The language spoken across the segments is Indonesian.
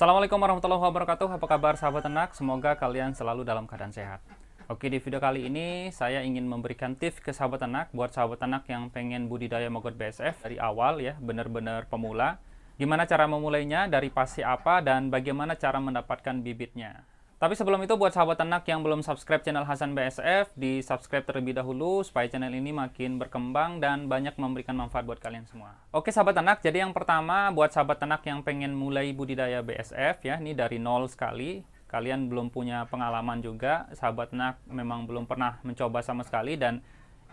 Assalamualaikum warahmatullahi wabarakatuh. Apa kabar sahabat ternak? Semoga kalian selalu dalam keadaan sehat. Oke, di video kali ini saya ingin memberikan tips ke sahabat ternak buat sahabat ternak yang pengen budidaya maggot BSF dari awal ya, benar-benar pemula. Gimana cara memulainya, dari pasti apa, dan bagaimana cara mendapatkan bibitnya. Tapi sebelum itu, buat sahabat ternak yang belum subscribe channel Hasan BSF, di subscribe terlebih dahulu supaya channel ini makin berkembang dan banyak memberikan manfaat buat kalian semua. Oke sahabat ternak, jadi yang pertama buat sahabat ternak yang pengen mulai budidaya BSF ya, ini dari nol sekali. Kalian belum punya pengalaman juga, sahabat ternak memang belum pernah mencoba sama sekali, dan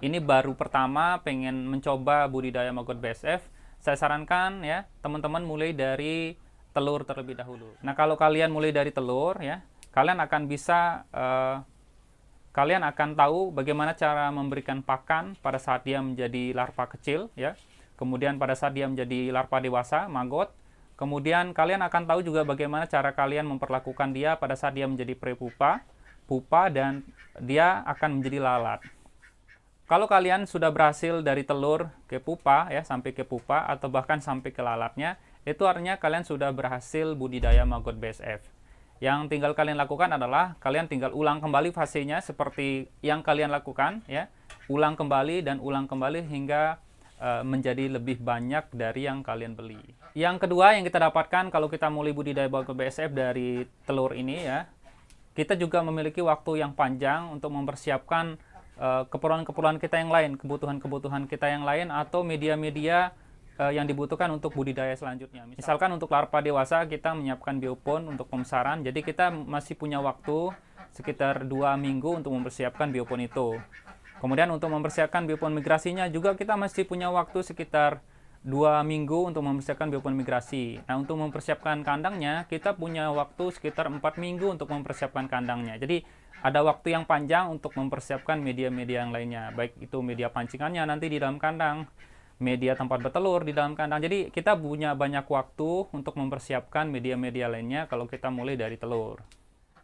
ini baru pertama pengen mencoba budidaya maggot BSF. Saya sarankan ya, teman-teman mulai dari telur terlebih dahulu. Nah, kalau kalian mulai dari telur ya, kalian akan bisa kalian akan tahu bagaimana cara memberikan pakan pada saat dia menjadi larva kecil ya. Kemudian pada saat dia menjadi larva dewasa, maggot. Kemudian kalian akan tahu juga bagaimana cara kalian memperlakukan dia pada saat dia menjadi prepupa, pupa, dan dia akan menjadi lalat. Kalau kalian sudah berhasil dari telur ke pupa ya, sampai ke pupa atau bahkan sampai ke lalatnya, itu artinya kalian sudah berhasil budidaya maggot BSF. Yang tinggal kalian lakukan adalah kalian tinggal ulang kembali fasenya seperti yang kalian lakukan ya. Ulang kembali dan ulang kembali hingga menjadi lebih banyak dari yang kalian beli. Yang kedua yang kita dapatkan kalau kita mulai budidaya maggot BSF dari telur ini ya, kita juga memiliki waktu yang panjang untuk mempersiapkan keperluan-keperluan kita yang lain, kebutuhan-kebutuhan kita yang lain, atau media-media yang dibutuhkan untuk budidaya selanjutnya. Misalkan untuk larva dewasa kita menyiapkan biopon untuk pembesaran, jadi kita masih punya waktu sekitar 2 minggu untuk mempersiapkan biopon itu. Kemudian untuk mempersiapkan biopon migrasinya juga kita masih punya waktu sekitar 2 minggu untuk mempersiapkan biopon migrasi. Nah, untuk mempersiapkan kandangnya kita punya waktu sekitar 4 minggu untuk mempersiapkan kandangnya. Jadi ada waktu yang panjang untuk mempersiapkan media-media yang lainnya, baik itu media pancingannya nanti di dalam kandang, media tempat bertelur di dalam kandang. Jadi kita punya banyak waktu untuk mempersiapkan media-media lainnya kalau kita mulai dari telur.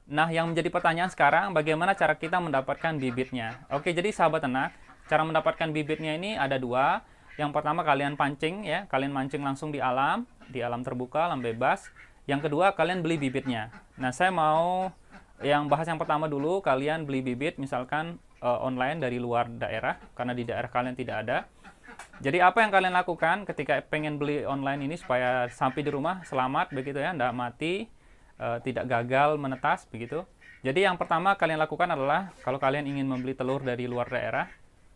Nah, yang menjadi pertanyaan sekarang, bagaimana cara kita mendapatkan bibitnya? Oke, jadi sahabat ternak, cara mendapatkan bibitnya ini ada dua. Yang pertama kalian pancing ya, kalian mancing langsung di alam terbuka, alam bebas. Yang kedua kalian beli bibitnya. Nah, saya mau bahas yang pertama dulu. Kalian beli bibit misalkan online dari luar daerah, karena di daerah kalian tidak ada. Jadi apa yang kalian lakukan ketika pengen beli online ini supaya sampai di rumah selamat begitu ya, tidak mati, tidak gagal menetas begitu. Jadi yang pertama kalian lakukan adalah kalau kalian ingin membeli telur dari luar daerah,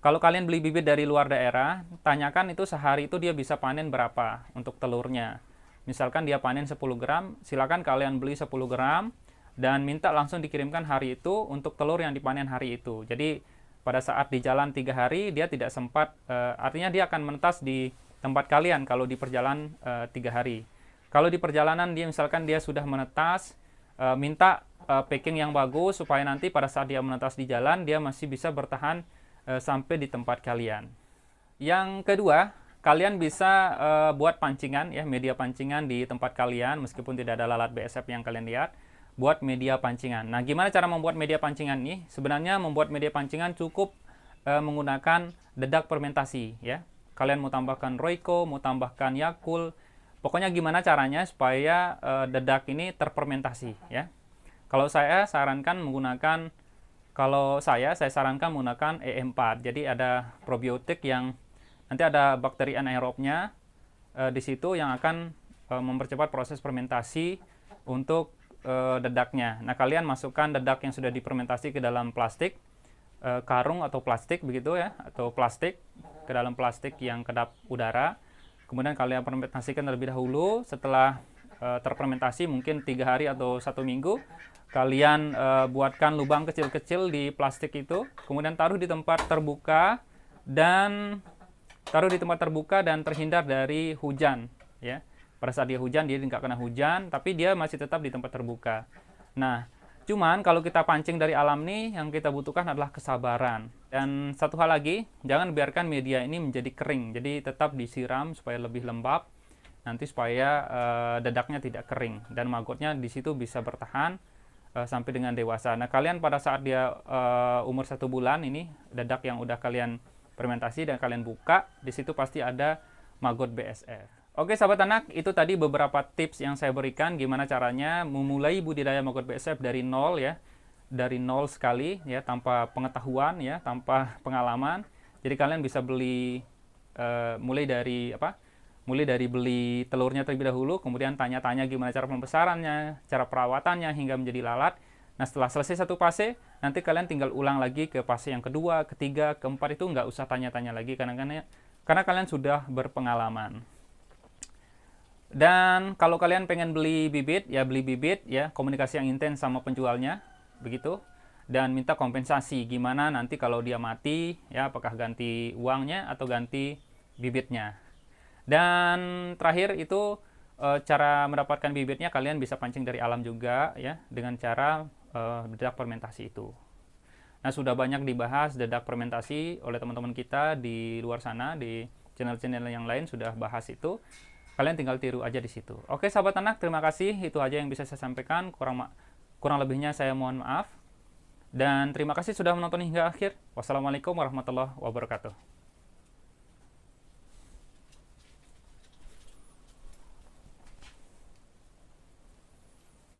kalau kalian beli bibit dari luar daerah, tanyakan itu sehari itu dia bisa panen berapa untuk telurnya. Misalkan dia panen 10 gram, silakan kalian beli 10 gram dan minta langsung dikirimkan hari itu untuk telur yang dipanen hari itu. Jadi pada saat di jalan 3 hari dia tidak sempat, artinya dia akan menetas di tempat kalian kalau di perjalanan 3 hari. Kalau di perjalanan dia misalkan dia sudah menetas, minta packing yang bagus supaya nanti pada saat dia menetas di jalan dia masih bisa bertahan sampai di tempat kalian. Yang kedua, kalian bisa buat pancingan ya, media pancingan di tempat kalian meskipun tidak ada lalat BSF yang kalian lihat. Buat media pancingan. Nah, gimana cara membuat media pancingan nih? Sebenarnya membuat media pancingan cukup menggunakan dedak fermentasi ya. Kalian mau tambahkan Royco, mau tambahkan Yakult, pokoknya gimana caranya supaya dedak ini terfermentasi ya. Kalau saya sarankan menggunakan E4. Jadi ada probiotik yang nanti ada bakteri anaerobnya di situ yang akan mempercepat proses fermentasi untuk dedaknya. Nah, kalian masukkan dedak yang sudah difermentasi ke dalam plastik, karung atau plastik begitu ya, atau plastik ke dalam plastik yang kedap udara. Kemudian kalian fermentasikan terlebih dahulu. Setelah terfermentasi mungkin 3 hari atau 1 minggu, kalian buatkan lubang kecil-kecil di plastik itu, kemudian taruh di tempat terbuka dan terhindar dari hujan ya. Pada saat dia hujan, dia nggak kena hujan, tapi dia masih tetap di tempat terbuka. Nah, cuman kalau kita pancing dari alam nih, yang kita butuhkan adalah kesabaran. Dan satu hal lagi, jangan biarkan media ini menjadi kering. Jadi tetap disiram supaya lebih lembab, nanti supaya dedaknya tidak kering. Dan maggotnya di situ bisa bertahan sampai dengan dewasa. Nah, kalian pada saat dia umur 1 bulan ini, dedak yang udah kalian fermentasi dan kalian buka, di situ pasti ada maggot BSF. Oke sahabat anak, itu tadi beberapa tips yang saya berikan gimana caranya memulai budidaya maggot BSF dari nol ya. Dari nol sekali ya, tanpa pengetahuan ya, tanpa pengalaman. Jadi kalian bisa beli mulai dari apa? Mulai dari beli telurnya terlebih dahulu, kemudian tanya-tanya gimana cara pembesarannya, cara perawatannya hingga menjadi lalat. Nah setelah selesai satu fase, nanti kalian tinggal ulang lagi ke fase yang kedua, ketiga, keempat, itu nggak usah tanya-tanya lagi karena kalian sudah berpengalaman. Dan kalau kalian pengen beli bibit ya, komunikasi yang intens sama penjualnya begitu, dan minta kompensasi gimana nanti kalau dia mati ya, apakah ganti uangnya atau ganti bibitnya. Dan terakhir itu cara mendapatkan bibitnya kalian bisa pancing dari alam juga ya, dengan cara dedak fermentasi itu. Nah sudah banyak dibahas dedak fermentasi oleh teman-teman kita di luar sana, di channel-channel yang lain sudah bahas itu. Kalian tinggal tiru aja di situ. Oke sahabat anak, terima kasih. Itu aja yang bisa saya sampaikan. Kurang lebihnya saya mohon maaf. Dan terima kasih sudah menonton hingga akhir. Wassalamualaikum warahmatullahi wabarakatuh.